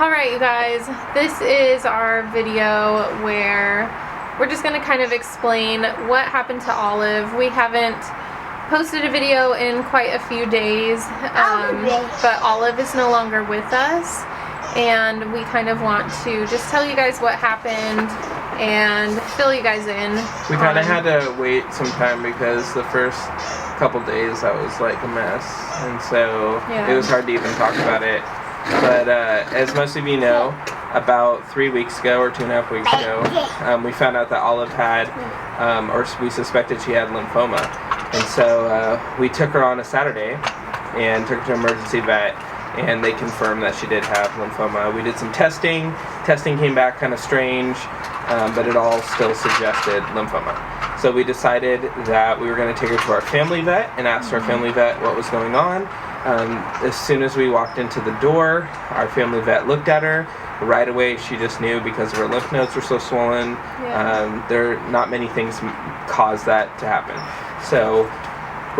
Alright, you guys, this is our video where we're just going to kind of explain what happened to Olive. We haven't posted a video in quite a few days, but Olive is no longer with us, and we kind of want to just tell you guys what happened and fill you guys in. We kind of had to wait some time because the first couple days that was like a mess, and so it was hard to even talk about it. But as most of you know, about 3 weeks ago or 2.5 weeks ago, we found out that Olive had, or we suspected she had lymphoma. And so we took her on a Saturday and took her to emergency vet, and they confirmed that she did have lymphoma. We did some testing. Testing came back kind of strange, but it all still suggested lymphoma. So we decided that we were going to take her to our family vet and asked our family vet what was going on. As soon as we walked into the door, our family vet looked at her. Right away, she just knew because her lymph nodes were so swollen. There not many things caused that to happen. So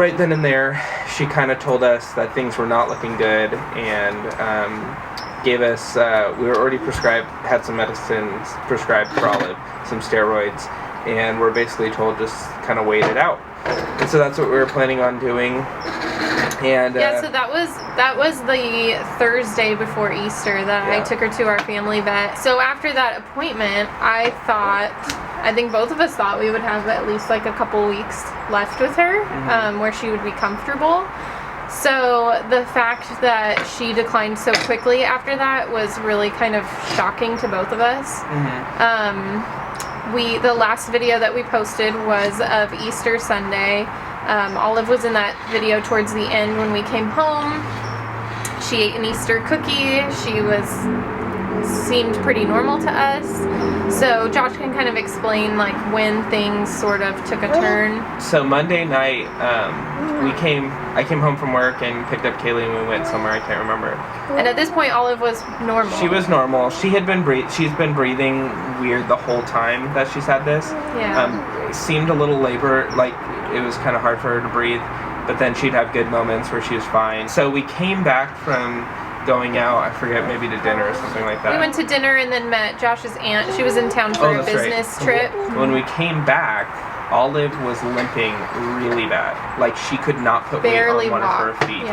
right then and there, she kind of told us that things were not looking good, and gave us, we were already had some medicines prescribed for Olive, some steroids, and we're basically told just kind of wait it out. And so that's what we were planning on doing. And so that was the Thursday before Easter that I took her to our family vet. So after that appointment, I think both of us thought we would have at least like a couple weeks left with her, where she would be comfortable. So the fact that she declined so quickly after that was really kind of shocking to both of us. The last video that we posted was of Easter Sunday. Olive was in that video towards the end when we came home. She ate an Easter cookie. She seemed pretty normal to us. So Josh can kind of explain like when things sort of took a turn. So Monday night, I came home from work and picked up Kaylee and we went somewhere, I can't remember. And at this point, Olive was normal. She was normal. She's been breathing weird the whole time that she's had this. It seemed a little labor, like it was kind of hard for her to breathe, but then she'd have good moments where she was fine. So we came back from going out, I forget, maybe to dinner or something like that. We went to dinner and then met Josh's aunt. She was in town for a business trip. When we came back, Olive was limping really bad. Like she could not put weight on one of her feet.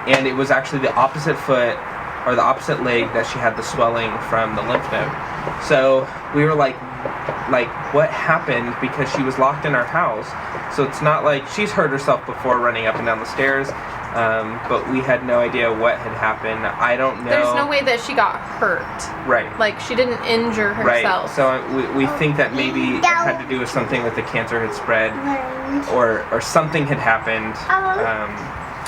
And it was actually the opposite foot or the opposite leg that she had the swelling from the lymph node. So we were like what happened, because she was locked in our house. So it's not like she's hurt herself before running up and down the stairs. But we had no idea what had happened. I don't know. There's no way that she got hurt. Right. Like, she didn't injure herself. Right. So we think that maybe it had to do with something that the cancer had spread, or something had happened.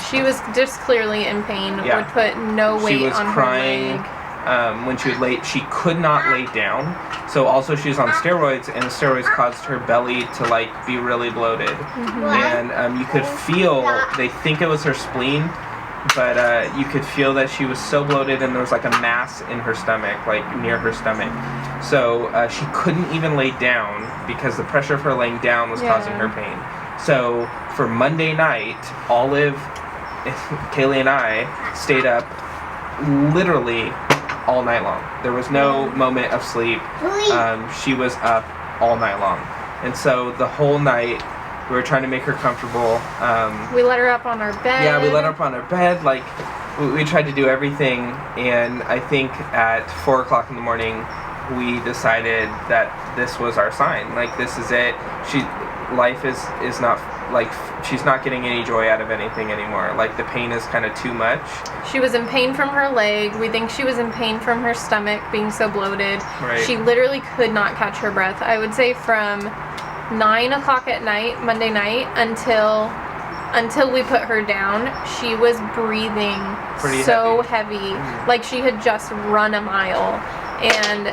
She was just clearly in pain. Would put no weight on crying. Her leg. When she would lay, she could not lay down. So also she was on steroids, and the steroids caused her belly to like be really bloated. And you could feel, they think it was her spleen, but you could feel that she was so bloated, and there was like a mass in her stomach, like near her stomach. So she couldn't even lay down because the pressure of her laying down was causing her pain. So for Monday night, Olive, Kaylee and I stayed up literally all night long. There was no moment of sleep. She was up all night long. And so the whole night, we were trying to make her comfortable. We let her up on our bed. Yeah, we let her up on our bed. Like, we tried to do everything. And I think at 4 o'clock in the morning, we decided that this was our sign. Like, this is it. Life is not, like, she's not getting any joy out of anything anymore. Like, the pain is kind of too much. She was in pain from her leg. We think she was in pain from her stomach being so bloated. Right. She literally could not catch her breath. I would say from 9 o'clock at night, Monday night, until we put her down, she was breathing so heavy. Like she had just run a mile and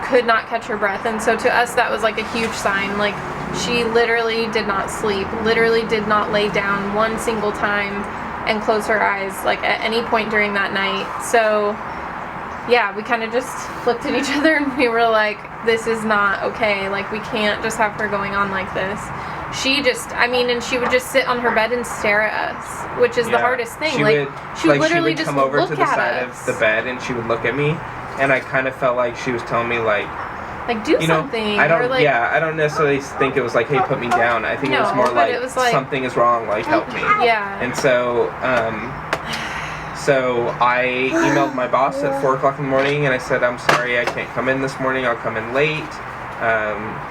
could not catch her breath. And so to us, that was like a huge sign. Like, she literally did not sleep, literally did not lay down one single time and close her eyes, like, at any point during that night. So, yeah, we kind of just looked at each other and we were like, this is not okay. Like, we can't just have her going on like this. she just, I mean, and she would just sit on her bed and stare at us, which is the hardest thing. She would literally just come over look to the at side us. of the bed and she would look at me, and I kind of felt like she was telling me like do something. I don't. Or like, I don't necessarily think it was like, hey, put me down. I think it was more like, something is wrong. Like, help me. Yeah. And so, so I emailed my boss at 4:00 in the morning, and I said, I'm sorry, I can't come in this morning. I'll come in late.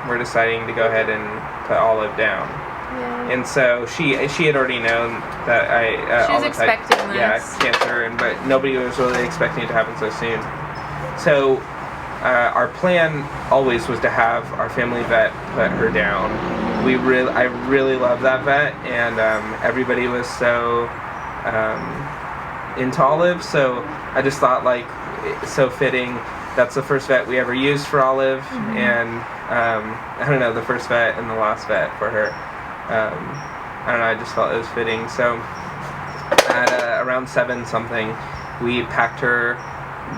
We're deciding to go ahead and put Olive down. Yeah. And so she had already known that she was expecting this. Yeah, cancer, but nobody was really expecting it to happen so soon. So our plan always was to have our family vet put her down. I really love that vet, and everybody was so into Olive. So I just thought, like, so fitting. That's the first vet we ever used for Olive, and I don't know, the first vet and the last vet for her. I don't know, I just felt it was fitting. So at around 7 something, we packed her,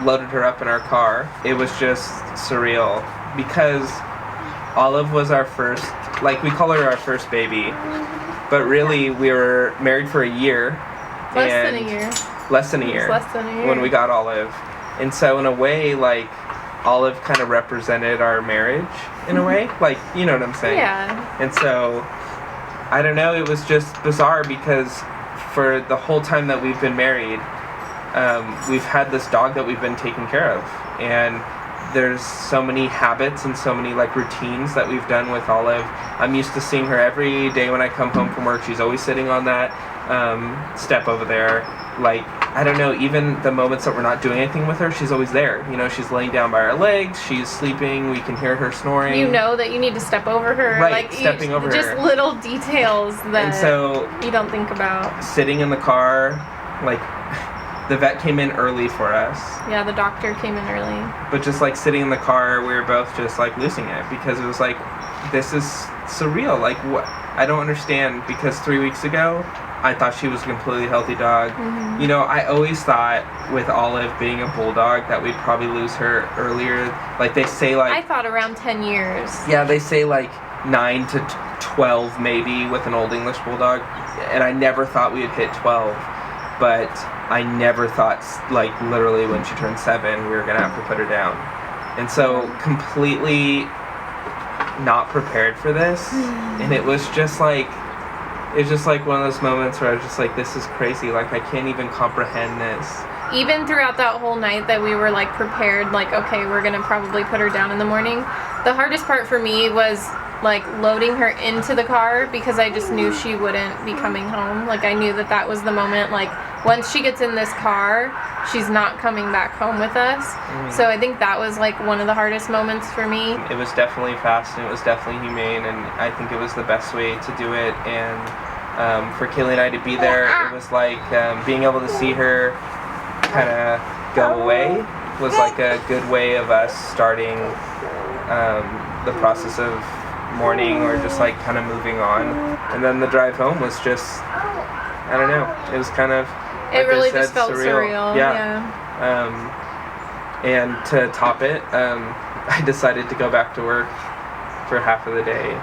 loaded her up in our car. It was just surreal because Olive was our first, like, we call her our first baby, but really we were married for a year. Less than a year when we got Olive. And so in a way, like, Olive kind of represented our marriage in a way, like, you know what I'm saying? Yeah. And so, I don't know, it was just bizarre because for the whole time that we've been married, we've had this dog that we've been taking care of. And there's so many habits and so many, like, routines that we've done with Olive. I'm used to seeing her every day when I come home from work. She's always sitting on that step over there. Like, I don't know, even the moments that we're not doing anything with her, she's always there. You know, she's laying down by our legs, she's sleeping, we can hear her snoring. You know that you need to step over her. Right, like, stepping over her. Just little details that you don't think about. Sitting in the car, like, the vet came in early for us. Yeah, the doctor came in early. But just, like, sitting in the car, we were both just, like, losing it. Because it was like, this is surreal. Like, what? I don't understand. Because 3 weeks ago, I thought she was a completely healthy dog. Mm-hmm. You know, I always thought with Olive being a bulldog that we'd probably lose her earlier. Like, they say, like... I thought around 10 years. Yeah, they say, like, 9 to 12 maybe with an Old English Bulldog. And I never thought we'd hit 12. But I never thought, like, literally when she turned 7, we were going to have to put her down. And so, completely not prepared for this. And it was just, like... It's just like one of those moments where I was just like, this is crazy. Like, I can't even comprehend this. Even throughout that whole night that we were, like, prepared, like, okay, we're going to probably put her down in the morning. The hardest part for me was, like, loading her into the car because I just knew she wouldn't be coming home. Like, I knew that that was the moment. Like, once she gets in this car, she's not coming back home with us. So I think that was, like, one of the hardest moments for me. It was definitely fast and it was definitely humane, and I think it was the best way to do it. And for Kaylee and I to be there, it was like being able to see her kind of go away was like a good way of us starting the process of mourning or just like kind of moving on. And then the drive home was just, I don't know, it was kind of, it really just felt surreal. Yeah. And to top it, I decided to go back to work for half of the day,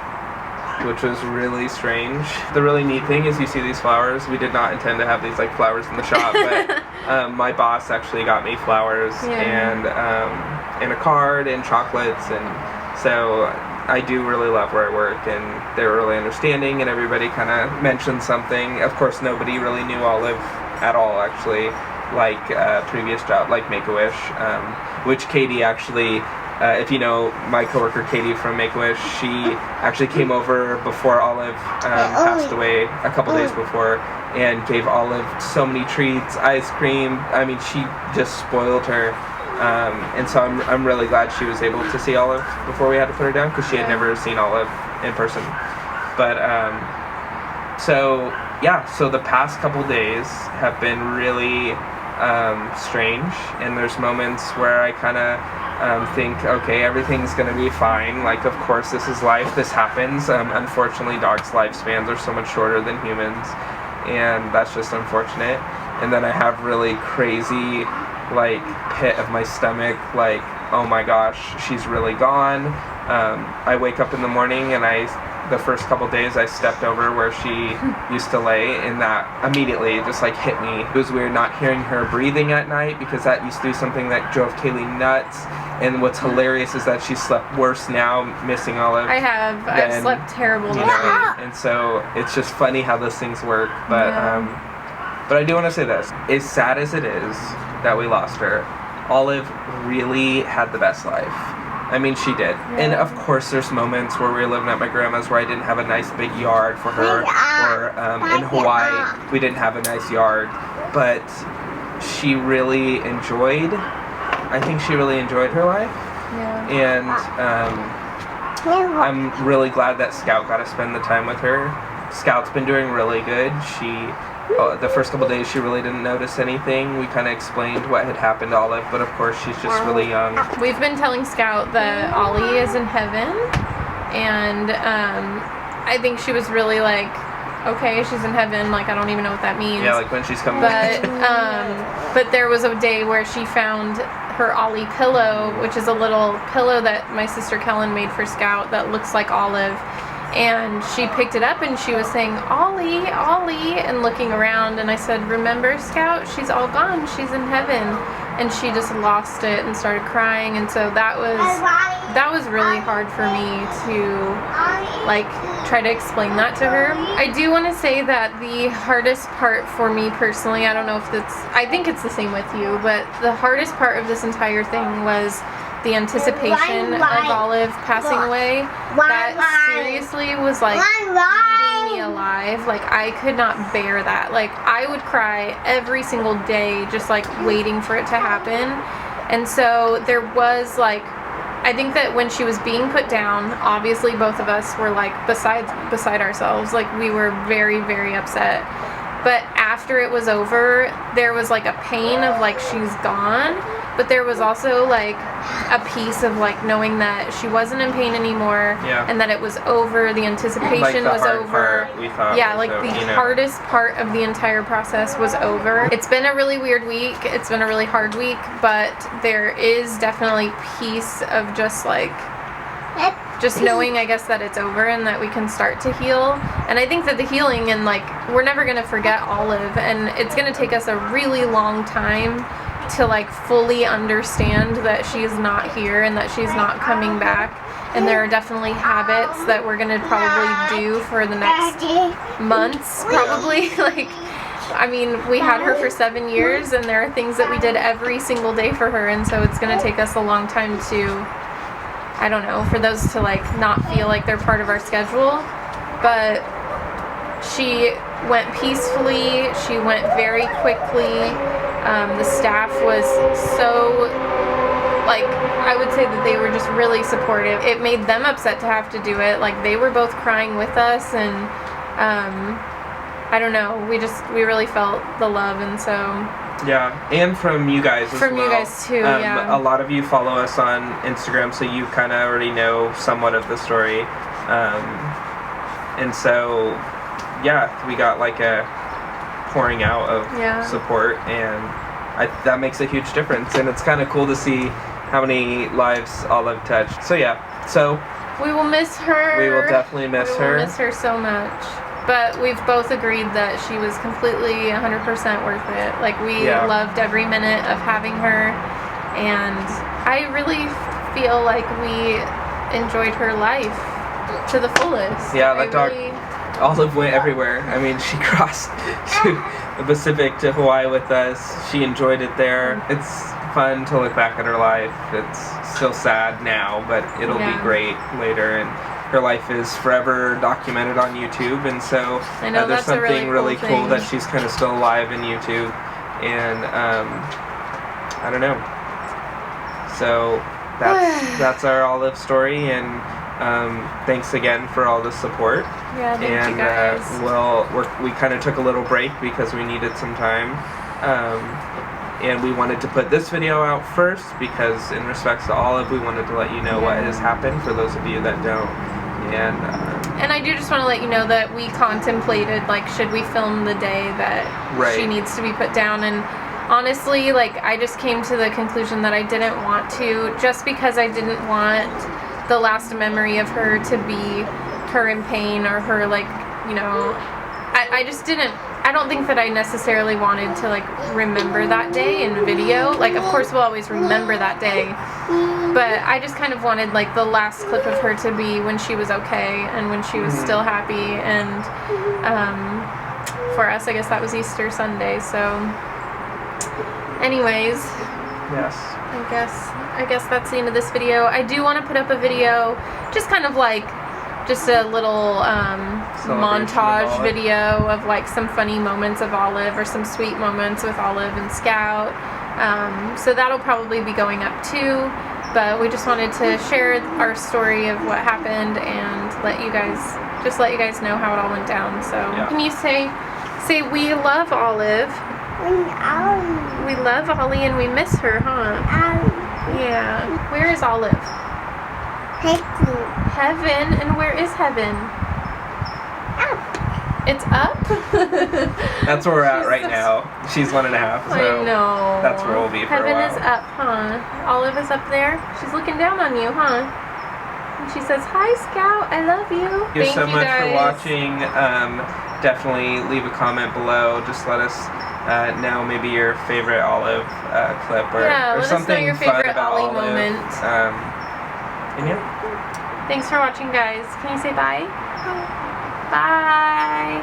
which was really strange. The really neat thing is you see these flowers. We did not intend to have these like flowers in the shop, but my boss actually got me flowers and a card and chocolates, and so I do really love where I work, and they were really understanding, and everybody kind of mentioned something. Of course, nobody really knew Olive at all, actually, like previous job, like Make-A-Wish, which Katie actually... if you know my coworker Katie from Make-A-Wish, she actually came over before Olive passed away a couple days before and gave Olive so many treats, ice cream. I mean, she just spoiled her. And so I'm really glad she was able to see Olive before we had to put her down, because she had never seen Olive in person. But so the past couple days have been really strange, and there's moments where I kind of think, okay, everything's gonna be fine. Like, of course, this is life, this happens. Unfortunately, dogs' lifespans are so much shorter than humans, and that's just unfortunate. And then I have really crazy, like, pit of my stomach, like, oh my gosh, she's really gone. I wake up in the morning and I the first couple days I stepped over where she used to lay, and that immediately just like hit me. It was weird not hearing her breathing at night, because that used to be something that drove Kaylee nuts. And what's hilarious is that she slept worse now, missing Olive. I've slept terrible this week. And so it's just funny how those things work. But but I do want to say this. As sad as it is that we lost her, Olive really had the best life. I mean, she did. Yeah. And of course, there's moments where we were living at my grandma's where I didn't have a nice big yard for her. Or in Hawaii, we didn't have a nice yard. But she really enjoyed, I think she really enjoyed her life. Yeah. And I'm really glad that Scout got to spend the time with her. Scout's been doing really good. The first couple days she really didn't notice anything. We kind of explained what had happened to Olive, but of course she's just really young. We've been telling Scout that Ollie is in heaven, and I think she was really like, okay, she's in heaven, like I don't even know what that means. Yeah, like when she's coming back. But there was a day where she found her Ollie pillow, which is a little pillow that my sister Kellen made for Scout that looks like Olive. And she picked it up and she was saying, Ollie, Ollie, and looking around. And I said, remember, Scout, she's all gone. She's in heaven. And she just lost it and started crying. And so that was really hard for me to like try to explain that to her. I do want to say that the hardest part for me personally, I don't know if I think it's the same with you, but the hardest part of this entire thing was the anticipation of Olive passing away. That seriously was like eating me alive. Like I could not bear that. Like I would cry every single day just like waiting for it to happen. And so there was like, I think that when she was being put down, obviously both of us were like beside ourselves. Like we were very, very upset. But after it was over, there was like a pain of like she's gone, but there was also like a piece of like knowing that she wasn't in pain anymore, and that it was over. The anticipation like the was over. Part we thought hardest part of the entire process was over. It's been a really weird week. It's been a really hard week, but there is definitely peace of just like knowing, I guess, that it's over and that we can start to heal. And I think that the healing, and like we're never gonna forget Olive, and it's gonna take us a really long time to like fully understand that she's not here and that she's not coming back. And there are definitely habits that we're gonna probably do for the next months, probably. Like, I mean, we had her for 7 years, and there are things that we did every single day for her, and so it's gonna take us a long time to, I don't know, for those to like not feel like they're part of our schedule. But she went peacefully, she went very quickly. The staff was so, like, I would say that they were just really supportive. It made them upset to have to do it. Like, they were both crying with us, and I don't know, we really felt the love. And so yeah, and from you guys as well. From you guys too, yeah. A lot of you follow us on Instagram, so you kind of already know somewhat of the story. And so, yeah, we got like a pouring out of support, and that makes a huge difference. And it's kind of cool to see how many lives Olive touched. So yeah, we will miss her. We will definitely miss her. We will miss her so much. But we've both agreed that she was completely 100% worth it. Like, we loved every minute of having her, and I really feel like we enjoyed her life to the fullest. Yeah, that dog, Olive went everywhere. I mean, she crossed the Pacific to Hawaii with us. She enjoyed it there. It's fun to look back at her life. It's still sad now, but it'll be great later. And her life is forever documented on YouTube, and so there's something really cool that she's kind of still alive in YouTube, and I don't know. So that's our Olive story, and thanks again for all the support. Yeah, thank you guys. We kind of took a little break because we needed some time, and we wanted to put this video out first because in respects to Olive, we wanted to let you know what has happened for those of you that don't. And I do just want to let you know that we contemplated, like, should we film the day that she needs to be put down? And honestly, like, I just came to the conclusion that I didn't want to, just because I didn't want the last memory of her to be her in pain or her like, you know, I just didn't, I don't think that I necessarily wanted to like remember that day in video. Like, of course we'll always remember that day, but I just kind of wanted like the last clip of her to be when she was okay and when she was still happy. And for us, I guess that was Easter Sunday. So anyways, yes, I guess that's the end of this video. I do want to put up a video, just kind of like just a little montage video of like some funny moments of Olive or some sweet moments with Olive and Scout. So that'll probably be going up too, but we just wanted to share our story of what happened and let you guys know how it all went down. So Can you say we love Olive? We love Ollie and we miss her, huh? Yeah. Where is Olive? Heaven. And where is heaven? Up. It's up? That's where we're at right now. She's 1.5, so I know. that's where we'll be for heaven a while. Is up, huh? Olive is up there. She's looking down on you, huh? And she says, "Hi, Scout. I love you." Thank you so much guys. for watching. Definitely leave a comment below. Just let us know maybe your favorite Olive clip or something your fun favorite about Ollie Olive. moment. And yeah. Thanks for watching, guys. Can you say bye? Bye.